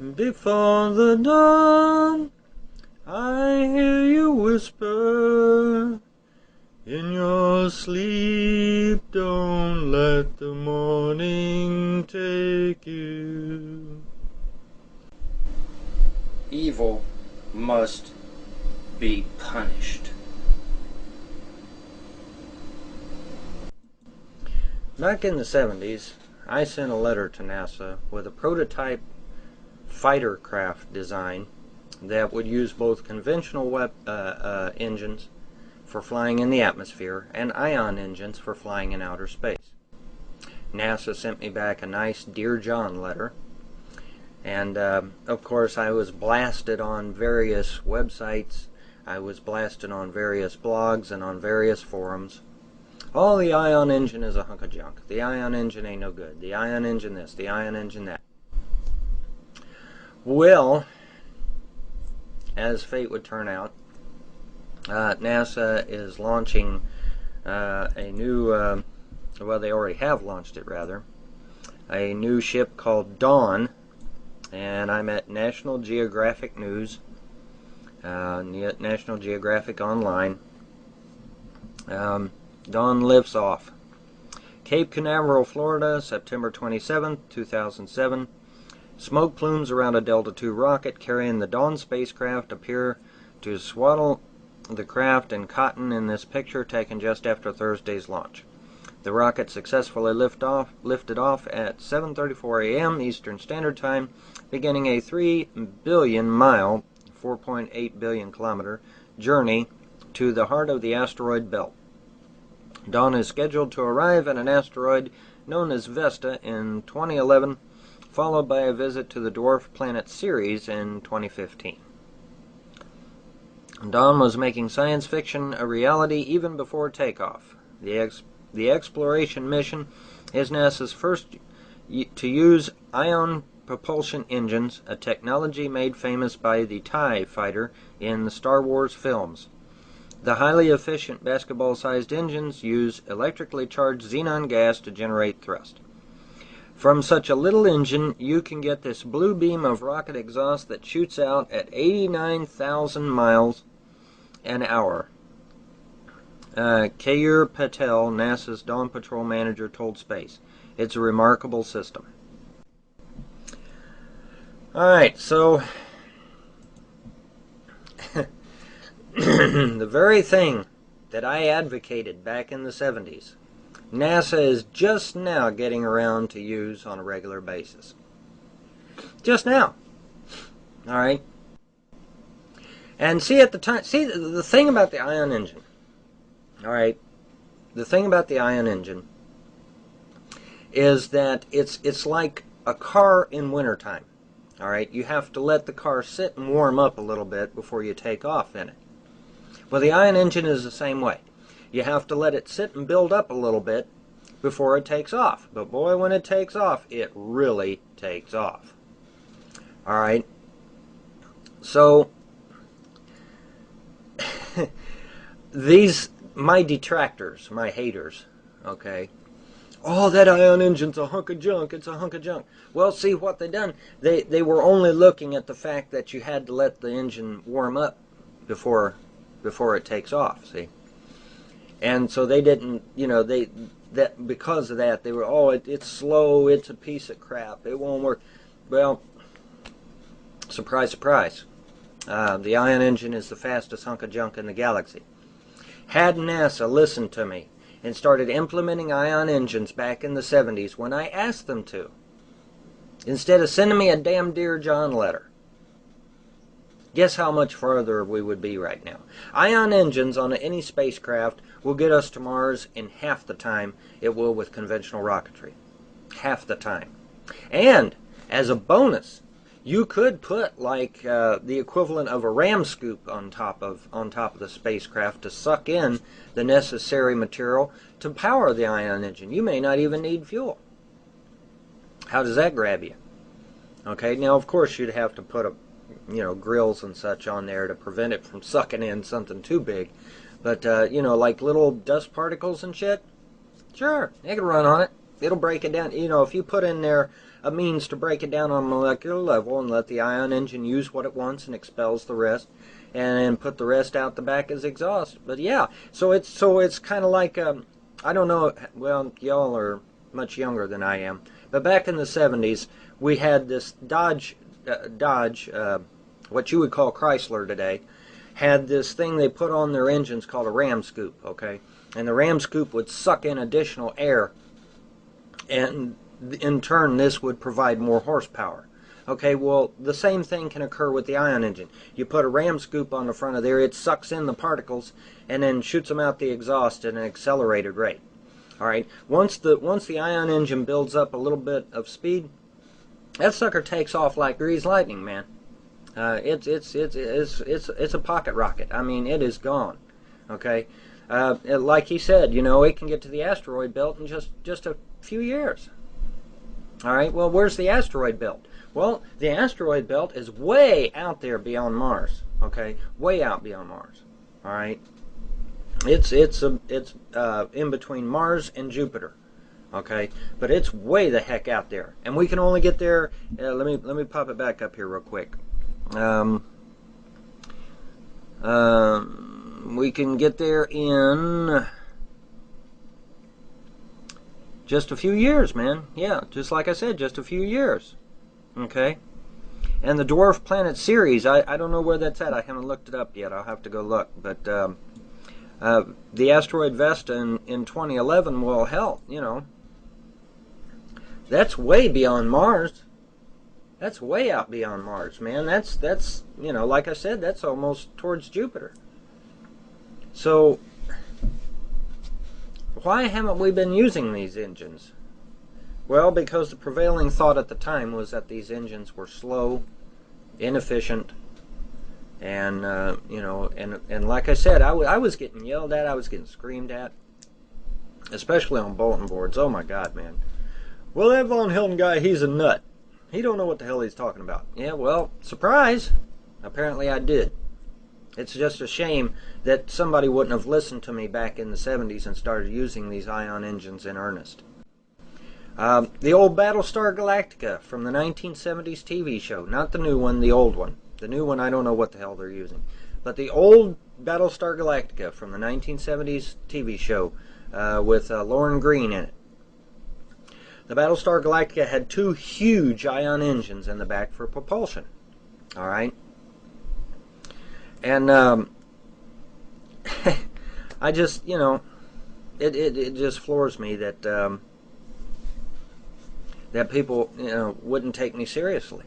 Before the dawn, I hear you whisper, in your sleep, don't let the morning take you. Evil must be punished. Back in the 70s, I sent a letter to NASA with a prototype fighter craft design that would use both conventional engines for flying in the atmosphere and ion engines for flying in outer space. NASA sent me back a nice Dear John letter, and of course I was blasted on various websites, I was blasted on various blogs and on various forums. Oh, the ion engine is a hunk of junk. The ion engine ain't no good. The ion engine this, the ion engine that. Well, as fate would turn out, NASA is launching a new, well, they already have launched it, rather, a new ship called Dawn, and I'm at National Geographic News, National Geographic Online. Dawn lifts off. Cape Canaveral, Florida, September 27, 2007. Smoke plumes around a Delta II rocket carrying the Dawn spacecraft appear to swaddle the craft in cotton in this picture taken just after Thursday's launch. The rocket successfully lifted off at 7:34 a.m. Eastern Standard Time, beginning a 3 billion mile, 4.8 billion kilometer journey to the heart of the asteroid belt. Dawn is scheduled to arrive at an asteroid known as Vesta in 2011, followed by a visit to the dwarf planet Ceres in 2015. Dawn was making science fiction a reality even before takeoff. The exploration mission is NASA's first to use ion propulsion engines, a technology made famous by the TIE fighter in the Star Wars films. The highly efficient basketball-sized engines use electrically charged xenon gas to generate thrust. From such a little engine, you can get this blue beam of rocket exhaust that shoots out at 89,000 miles an hour. Keyur Patel, NASA's Dawn Patrol manager, told Space. It's a remarkable system. Alright, so the very thing that I advocated back in the 70s, NASA is just now getting around to use on a regular basis. Just now. Alright? And see, at the time, see, the thing about the ion engine, alright, the thing about the ion engine is that it's like a car in wintertime. Alright, you have to let the car sit and warm up a little bit before you take off in it. Well, the ion engine is the same way. You have to let it sit and build up a little bit before it takes off. But boy, when it takes off, it really takes off. Alright? So, my detractors, my haters, okay? Oh, that ion engine's a hunk of junk, it's a hunk of junk. Well, see what they done. They were only looking at the fact that you had to let the engine warm up before it takes off, see? And so they didn't, you know, because of that, they were, oh, it's slow, it's a piece of crap, it won't work. Well, surprise, surprise. The ion engine is the fastest hunk of junk in the galaxy. Had NASA listened to me and started implementing ion engines back in the 70s when I asked them to, instead of sending me a damn Dear John letter, guess how much farther we would be right now. Ion engines on any spacecraft will get us to Mars in half the time it will with conventional rocketry. Half the time. And, as a bonus, you could put like the equivalent of a ram scoop on top of the spacecraft to suck in the necessary material to power the ion engine. You may not even need fuel. How does that grab you? Okay, now of course you'd have to put grills and such on there to prevent it from sucking in something too big. But like little dust particles and shit, sure, they could run on it. It'll break it down. You know, if you put in there a means to break it down on a molecular level and let the ion engine use what it wants and expels the rest, and then put the rest out the back as exhaust. But yeah, so it's kind of like I don't know. Well, y'all are much younger than I am, but back in the 70s, we had this Dodge, what you would call Chrysler today, had this thing they put on their engines called a ram scoop. Okay, and the ram scoop would suck in additional air, and in turn, this would provide more horsepower. Okay, well, the same thing can occur with the ion engine. You put a ram scoop on the front of there, it sucks in the particles and then shoots them out the exhaust at an accelerated rate. All right, once the ion engine builds up a little bit of speed, that sucker takes off like greased lightning, man. It's a pocket rocket. I mean, it is gone. Okay, like he said, you know, it can get to the asteroid belt in just a few years. All right, well, where's the asteroid belt? Well, the asteroid belt is way out there beyond Mars. Okay, way out beyond Mars. All right, it's in between Mars and Jupiter. Okay, but it's way the heck out there, and we can only get there. Let me pop it back up here real quick. We can get there in just a few years, man. Yeah, just like I said, just a few years. Okay, and the dwarf planet Ceres, I don't know where that's at. I haven't looked it up yet. I'll have to go look. But the asteroid Vesta in 2011, well, hell, you know, that's way beyond Mars. That's way out beyond Mars, man. That's you know, like I said, that's almost towards Jupiter. So why haven't we been using these engines? Well, because the prevailing thought at the time was that these engines were slow, inefficient, and you know, and like I said, I was getting yelled at, I was getting screamed at, especially on bulletin boards. Oh my God, man! Well, that Von Hilton guy, he's a nut. He don't know what the hell he's talking about. Yeah, well, surprise! Apparently, I did. It's just a shame that somebody wouldn't have listened to me back in the 70s and started using these ion engines in earnest. The old Battlestar Galactica from the 1970s TV show. Not the new one, the old one. The new one, I don't know what the hell they're using. But the old Battlestar Galactica from the 1970s TV show with Lauren Green in it. The Battlestar Galactica had two huge ion engines in the back for propulsion. All right? And I just, you know, it just floors me that that people, you know, wouldn't take me seriously.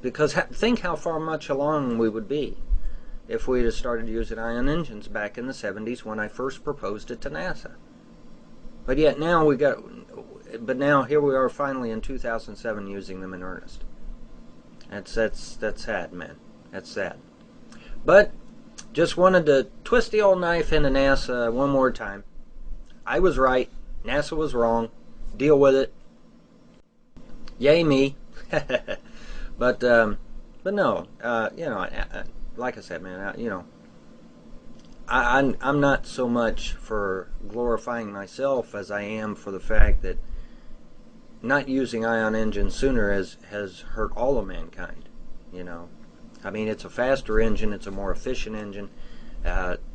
Because think how far much along we would be if we had started using ion engines back in the 70s when I first proposed it to NASA. But yet now now here we are finally in 2007 using them in earnest. That's sad, man. That's sad. But just wanted to twist the old knife into NASA one more time. I was right. NASA was wrong. Deal with it. Yay me. But no, you know, like I said, man, you know, I'm not so much for glorifying myself as I am for the fact that not using ion engines sooner has hurt all of mankind. You know, I mean, it's a faster engine, it's a more efficient engine.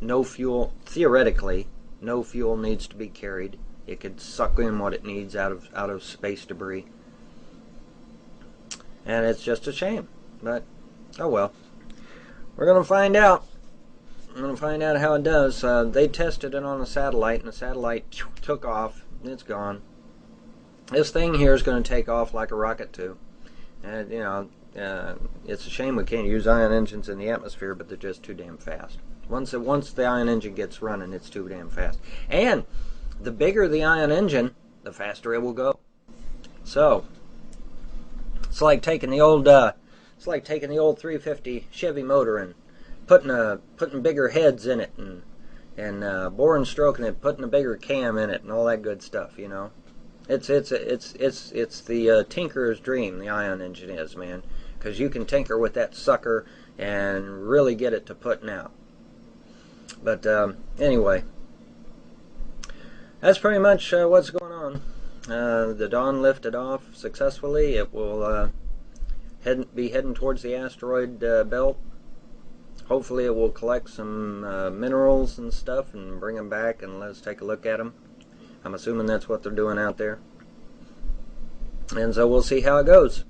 No fuel, theoretically, no fuel needs to be carried. It could suck in what it needs out of space debris. And it's just a shame. But, oh well. We're going to find out. I'm going to find out how it does. They tested it on a satellite, and the satellite took off. It's gone. This thing here is going to take off like a rocket, too. And, you know, it's a shame we can't use ion engines in the atmosphere, but they're just too damn fast. Once the ion engine gets running, it's too damn fast. And the bigger the ion engine, the faster it will go. So, it's like taking the old 350 Chevy motor and putting bigger heads in it and boring stroking it, putting a bigger cam in it, and all that good stuff. You know, it's the tinkerer's dream. The ion engine is, man, because you can tinker with that sucker and really get it to putting out. But anyway, that's pretty much what's going on. The Dawn lifted off successfully. It will be heading towards the asteroid belt. Hopefully it will collect some minerals and stuff and bring them back and let us take a look at them. I'm assuming that's what they're doing out there. And so we'll see how it goes.